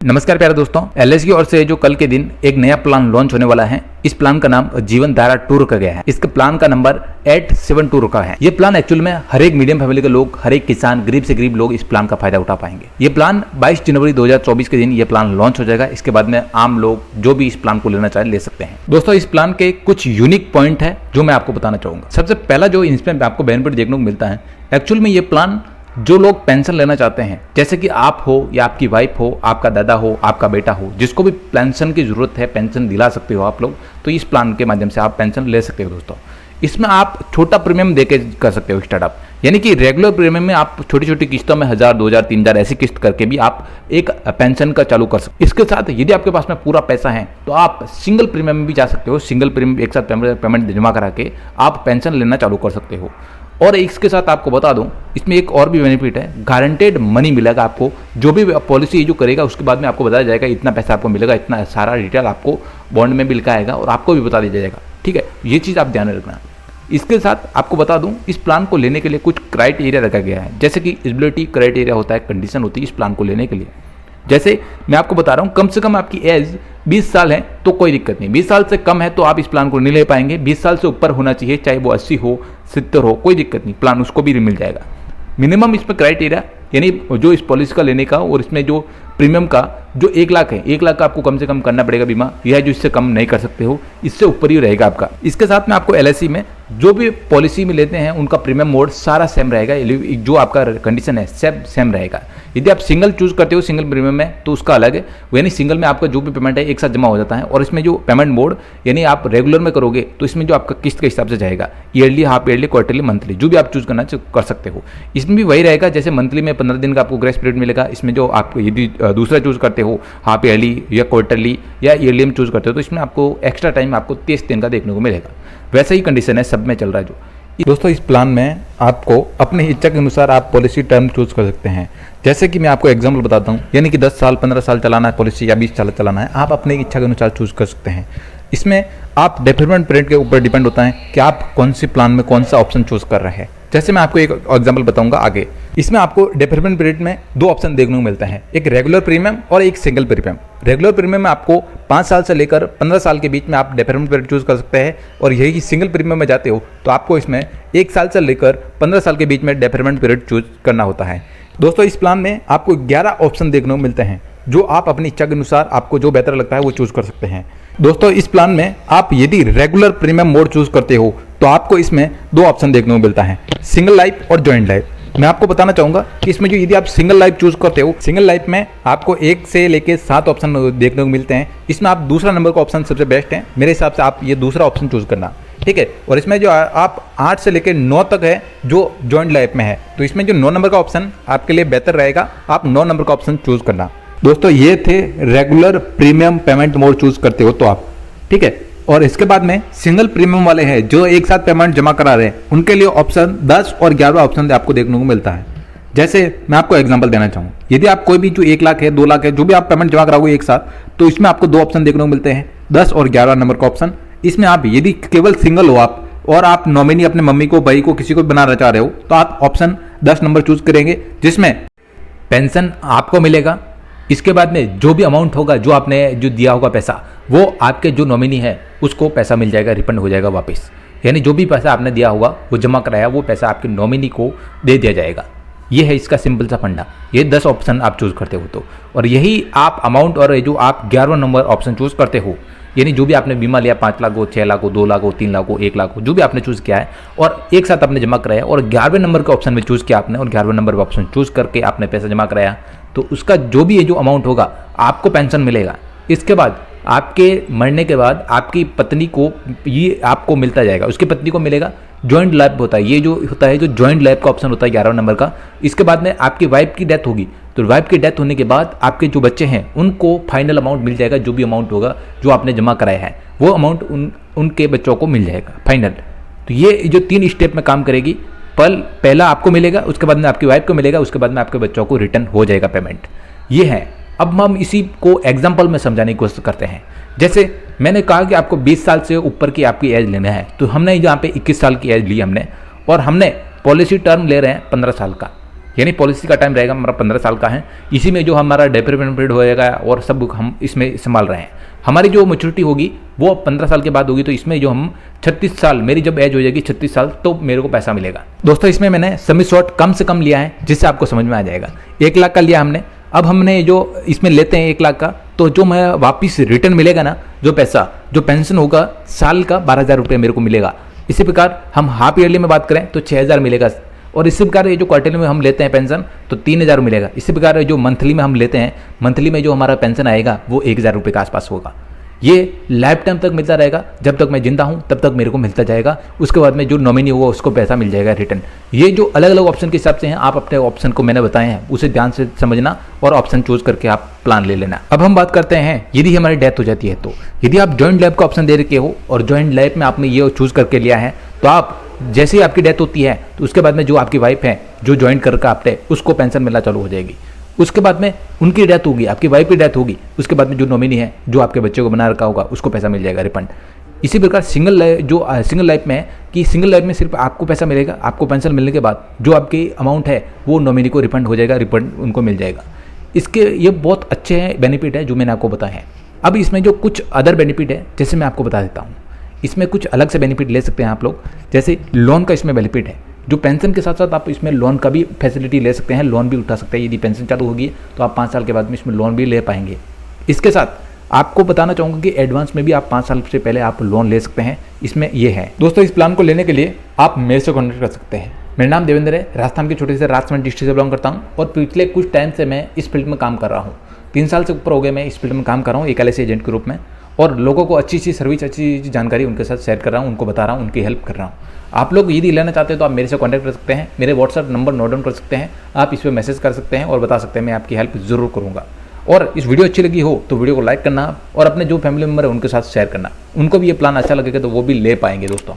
नमस्कार प्यारे दोस्तों, एलआईसी की ओर से जो कल के दिन एक नया प्लान लॉन्च होने वाला है। इस प्लान का नाम जीवन धारा 2 रखा गया है। इसके प्लान का नंबर 872 रखा है। ये प्लान एक्चुअल में हर एक मीडियम फैमिली के लोग, हर एक किसान, गरीब से गरीब लोग इस प्लान का फायदा उठा पाएंगे। ये प्लान 22 जनवरी 2024 के दिन ये प्लान लॉन्च हो जाएगा। इसके बाद में आम लोग जो भी इस प्लान को लेना चाहे ले सकते हैं। दोस्तों, इस प्लान के कुछ यूनिक पॉइंट है जो मैं आपको बताना चाहूंगा। सबसे पहला जो इसमें आपको बेनिफिट देखने को मिलता है, एक्चुअल में ये प्लान जो लोग पेंशन लेना चाहते हैं, जैसे कि आप हो या आपकी वाइफ हो, आपका दादा हो, आपका बेटा हो, जिसको भी पेंशन की जरूरत है, पेंशन दिला सकते हो आप लोग, तो इस प्लान के माध्यम से आप पेंशन ले सकते हो। दोस्तों, इसमें आप छोटा प्रीमियम देके कर सकते हो स्टार्टअप, यानी कि रेगुलर प्रीमियम में आप छोटी छोटी किस्तों में 1000, 2000, 3000 ऐसी किस्त करके भी आप एक पेंशन का चालू कर सकते हो। इसके साथ यदि आपके पास में पूरा पैसा है तो आप सिंगल प्रीमियम में भी जा सकते हो। सिंगल प्रीमियम एक साथ पेमेंट जमा करा के आप पेंशन लेना चालू कर सकते हो। और इसके साथ आपको बता दूं, इसमें एक और भी बेनिफिट है, गारंटेड मनी मिलेगा आपको। जो भी पॉलिसी जो करेगा उसके बाद में आपको बताया जाएगा इतना पैसा आपको मिलेगा, इतना सारा डिटेल आपको बॉन्ड में भी लिखा आएगा और आपको भी बता दिया जाएगा। ठीक है, ये चीज़ आप ध्यान में रखना। इसके साथ आपको बता दूं, इस प्लान को लेने के लिए कुछ क्राइटेरिया रखा गया है, जैसे कि एलिजिबिलिटी क्राइटेरिया होता है, कंडीशन होती है इस प्लान को लेने के लिए। जैसे मैं आपको बता रहा हूँ, कम से कम आपकी एज 20 साल है तो कोई दिक्कत नहीं। 20 साल से कम है तो आप इस प्लान को नहीं ले पाएंगे। 20 साल से ऊपर होना चाहिए, चाहे वो 80 हो, 70 हो, कोई दिक्कत नहीं, प्लान उसको भी मिल जाएगा। मिनिमम इसमें क्राइटेरिया, यानी जो इस पॉलिसी का लेने का और इसमें जो प्रीमियम का जो 1 लाख है, 1 लाख का आपको कम से कम करना पड़ेगा बीमा, यह जो इससे कम नहीं कर सकते हो, इससे ऊपर ही रहेगा आपका। इसके साथ में आपको एलआईसी में जो भी पॉलिसी में लेते हैं उनका प्रीमियम मोड सारा सेम रहेगा, जो आपका कंडीशन है सब सेम रहेगा। यदि आप सिंगल चूज करते हो सिंगल प्रीमियम में तो उसका अलग है, यानी सिंगल में आपका जो भी पेमेंट है एक साथ जमा हो जाता है। और इसमें जो पेमेंट मोड, यानी आप रेगुलर में करोगे तो इसमें जो आपका किस्त के हिसाब से जाएगा, yearly, half yearly, quarterly, monthly, जो भी आप चूज करना कर सकते हो। इसमें भी वही रहेगा, जैसे मंथली में 15 दिन का आपको ग्रेस पीरियड मिलेगा। इसमें जो आप यदि दूसरा चूज करते हो, हाफ ईयरली या क्वार्टरली या ईयरली में चूज करते हो, तो इसमें आपको एक्स्ट्रा टाइम आपको 30 दिन का देखने को मिलेगा। वैसे ही कंडीशन है, सब में चल रहा है जो। दोस्तों, इस प्लान में आपको अपनी इच्छा के अनुसार आप पॉलिसी टर्म चूज कर सकते हैं। जैसे कि मैं आपको एग्जांपल बताता हूं, यानी कि 10 साल, 15 साल चलाना है पॉलिसी या 20 साल चलाना है, आप अपनी इच्छा के अनुसार चूज कर सकते हैं। इसमें आप डेफिनेट पीरियड के ऊपर डिपेंड होता है कि आप कौन सी प्लान में कौन सा ऑप्शन चूज कर रहे हैं। जैसे मैं आपको एक एग्जांपल बताऊंगा आगे। इसमें आपको डेफिनेट पीरियड में 2 ऑप्शन देखने को मिलता है, एक रेगुलर प्रीमियम और एक सिंगल प्रीमियम। रेगुलर प्रीमियम में आपको 5 साल से लेकर 15 साल के बीच में आप डेफिनेट पीरियड चूज कर सकते हैं, और यही सिंगल प्रीमियम में जाते हो तो आपको इसमें 1 साल से लेकर 15 साल के बीच में डेफिनेट पीरियड चूज करना होता है। दोस्तों, इस प्लान में आपको 11 ऑप्शन देखने को मिलते हैं, जो आप अपनी इच्छा के अनुसार आपको जो बेहतर लगता है वो चूज कर सकते हैं। दोस्तों, इस प्लान में आप यदि रेगुलर प्रीमियम मोड चूज करते हो तो आपको इसमें 2 ऑप्शन देखने को मिलता है, सिंगल लाइफ और जॉइंट लाइफ। मैं आपको बताना चाहूंगा कि इसमें जो यदि आप सिंगल लाइफ चूज करते हो, सिंगल लाइफ में आपको 1 से लेके 7 ऑप्शन देखने को मिलते हैं। इसमें आप दूसरा नंबर का ऑप्शन सबसे बेस्ट है मेरे हिसाब से, आप ये दूसरा ऑप्शन चूज करना, ठीक है। और इसमें जो आप 8 से लेकर 9 तक है जो जॉइंट लाइफ में है, तो इसमें जो 9 नंबर का ऑप्शन आपके लिए बेहतर रहेगा, आप 9 नंबर का ऑप्शन चूज करना। दोस्तों, ये थे regular premium payment mode choose करते हो तो आप, ठीक है। और इसके बाद में सिंगल प्रीमियम वाले हैं जो एक साथ पेमेंट जमा करा रहे हैं, उनके लिए ऑप्शन 10 और 11 ऑप्शन आपको देखने को मिलता है। जैसे मैं आपको एग्जांपल देना चाहूँ, यदि आप कोई भी जो 1 लाख है, 2 लाख है, जो भी आप पेमेंट जमा कराओगे एक साथ, तो इसमें आपको 2 ऑप्शन देखने को मिलते हैं, 10 और 11 नंबर का ऑप्शन। इसमें आप यदि केवल सिंगल हो आप और आप नॉमिनी अपने मम्मी को, भाई को, किसी को बनाना चाह रहे हो, तो आप ऑप्शन 10 नंबर चूज करेंगे, जिसमें पेंशन आपको मिलेगा। इसके बाद में जो भी अमाउंट होगा, जो आपने जो दिया होगा पैसा, वो आपके जो नॉमिनी है उसको पैसा मिल जाएगा, रिफंड हो जाएगा वापस। यानी जो भी पैसा आपने दिया होगा, वो जमा कराया, वो पैसा आपके नॉमिनी को दे दिया जाएगा। ये है इसका सिंपल सा फंडा। ये 10 ऑप्शन आप चूज करते हो तो, और यही आप अमाउंट और जो आप 11 नंबर ऑप्शन चूज करते हो, यानी जो भी आपने बीमा लिया, 5 लाख हो, 6 लाख हो, 2 लाख हो, 3 लाख हो, 1 लाख हो, जो भी आपने चूज किया है और एक साथ आपने जमा कराया, और 11वें नंबर के ऑप्शन में चूज किया आपने, और 11वें नंबर का ऑप्शन चूज करके आपने पैसा जमा कराया, तो उसका जो भी ये जो अमाउंट होगा आपको पेंशन मिलेगा। इसके बाद आपके मरने के बाद आपकी पत्नी को ये आपको मिलता जाएगा, उसकी पत्नी को मिलेगा। जॉइंट लाइफ होता है, ये जो होता है जो जॉइंट लाइफ का ऑप्शन होता है 11 नंबर का। इसके बाद में आपकी वाइफ की डेथ होगी, तो वाइफ की डेथ होने के बाद आपके जो बच्चे हैं उनको फाइनल अमाउंट मिल जाएगा, जो भी अमाउंट होगा जो आपने जमा कराया है वो अमाउंट उनके बच्चों को मिल जाएगा फाइनल। तो ये जो 3 स्टेप में काम करेगी, पहला आपको मिलेगा, उसके बाद में आपकी वाइफ को मिलेगा, उसके बाद में आपके बच्चों को रिटर्न हो जाएगा पेमेंट। ये है। अब हम इसी को एग्जाम्पल में समझाने की कोशिश करते हैं। जैसे मैंने कहा कि आपको 20 साल से ऊपर की आपकी एज लेना है, तो हमने यहाँ पे 21 साल की एज ली हमने, और हमने पॉलिसी टर्म ले रहे हैं 15 साल का। यानी पॉलिसी का टाइम रहेगा हमारा 15 साल का है। इसी में जो हमारा डेवलपमेंट पीरियड होएगा और सब हम इसमें संभाल रहे हैं। हमारी जो मैच्योरिटी होगी वो 15 साल के बाद होगी, तो इसमें जो हम 36 साल, मेरी जब एज हो जाएगी 36 साल, तो मेरे को पैसा मिलेगा। दोस्तों इसमें मैंने सम शॉर्ट कम से कम लिया है जिससे आपको समझ में आ जाएगा। 1 लाख का लिया हमने। अब हमने जो इसमें लेते हैं 1 लाख का, तो जो मैं वापिस रिटर्न मिलेगा ना, जो पैसा, जो पेंशन होगा साल का 12,000 रुपये मेरे को मिलेगा। इसी प्रकार हम हाफ ईयरली में बात करें तो 6,000 मिलेगा। और इसी प्रकार ये जो क्वार्टरली में हम लेते हैं पेंशन तो 3,000 मिलेगा। इसी प्रकार जो मंथली में हम लेते हैं, मंथली में जो हमारा पेंशन आएगा वो 1,000 रुपये के आसपास होगा। ये लाइफ टाइम तक मिलता रहेगा, जब तक मैं जिंदा हूँ तब तक मेरे को मिलता जाएगा। उसके बाद में जो नॉमिनी होगा उसको पैसा मिल जाएगा रिटर्न। ये जो अलग अलग ऑप्शन के हिसाब से हैं, आप अपने ऑप्शन को मैंने बताए हैं उसे ध्यान से समझना और ऑप्शन चूज करके आप प्लान ले लेना। अब हम बात करते हैं यदि हमारी डेथ हो जाती है तो यदि आप जॉइंट लाइफ का ऑप्शन दे रखे हो और जॉइंट लाइफ में आपने ये चूज करके लिया है, तो आप जैसे ही आपकी डेथ होती है तो उसके बाद में जो आपकी वाइफ है जो ज्वाइन करके आपने उसको पेंशन मिलना चालू हो जाएगी। उसके बाद में उनकी डेथ होगी, आपकी वाइफ की डेथ होगी, उसके बाद में जो नॉमिनी है जो आपके बच्चे को बना रखा होगा उसको पैसा मिल जाएगा रिफंड। इसी प्रकार सिंगल लाइफ में है कि सिंगल लाइफ में सिर्फ आपको पैसा मिलेगा, आपको पेंशन मिलने के बाद जो आपकी अमाउंट है वो नॉमिनी को रिफंड हो जाएगा, रिफंड उनको मिल जाएगा। इसके ये बहुत अच्छे हैं बेनिफिट है जो मैंने आपको बताया है। अब इसमें जो कुछ अदर बेनिफिट है जैसे मैं आपको बता देता हूँ। इसमें कुछ अलग से बेनिफिट ले सकते हैं आप लोग, जैसे लोन का इसमें बेनिफिट है। जो पेंशन के साथ साथ आप इसमें लोन का भी फैसिलिटी ले सकते हैं, लोन भी उठा सकते हैं। यदि पेंशन चालू होगी तो आप 5 साल के बाद में इसमें लोन भी ले पाएंगे। इसके साथ आपको बताना चाहूँगा कि एडवांस में भी आप 5 साल से पहले आप लोन ले सकते हैं, इसमें ये है। दोस्तों इस प्लान को लेने के लिए आप मेरे से कॉन्टेक्ट कर सकते हैं। मेरा नाम देवेंद्र है, राजस्थान के छोटे से राजस्थान डिस्ट्रिक्ट से बिलोंग करता हूँ और पिछले कुछ टाइम से मैं इस फील्ड में काम कर रहा हूँ। 3 साल से ऊपर हो गए मैं इस फील्ड में काम कर रहा हूँ एक LIC एजेंट के रूप में, और लोगों को अच्छी अच्छी सर्विस, अच्छी जानकारी उनके साथ शेयर कर रहा हूँ, उनको बता रहा हूँ, उनकी हेल्प कर रहा हूँ। आप लोग यदि लेना चाहते हैं तो आप मेरे से कांटेक्ट कर सकते हैं, मेरे व्हाट्सएप नंबर नोट डाउन कर सकते हैं, आप इस पर मैसेज कर सकते हैं और बता सकते हैं, मैं आपकी हेल्प जरूर करूँगा। और इस वीडियो अच्छी लगी हो तो वीडियो को लाइक करना और अपने जो फैमिली मेम्बर है उनके साथ शेयर करना, उनको भी ये प्लान अच्छा लगेगा तो वो भी ले पाएंगे दोस्तों।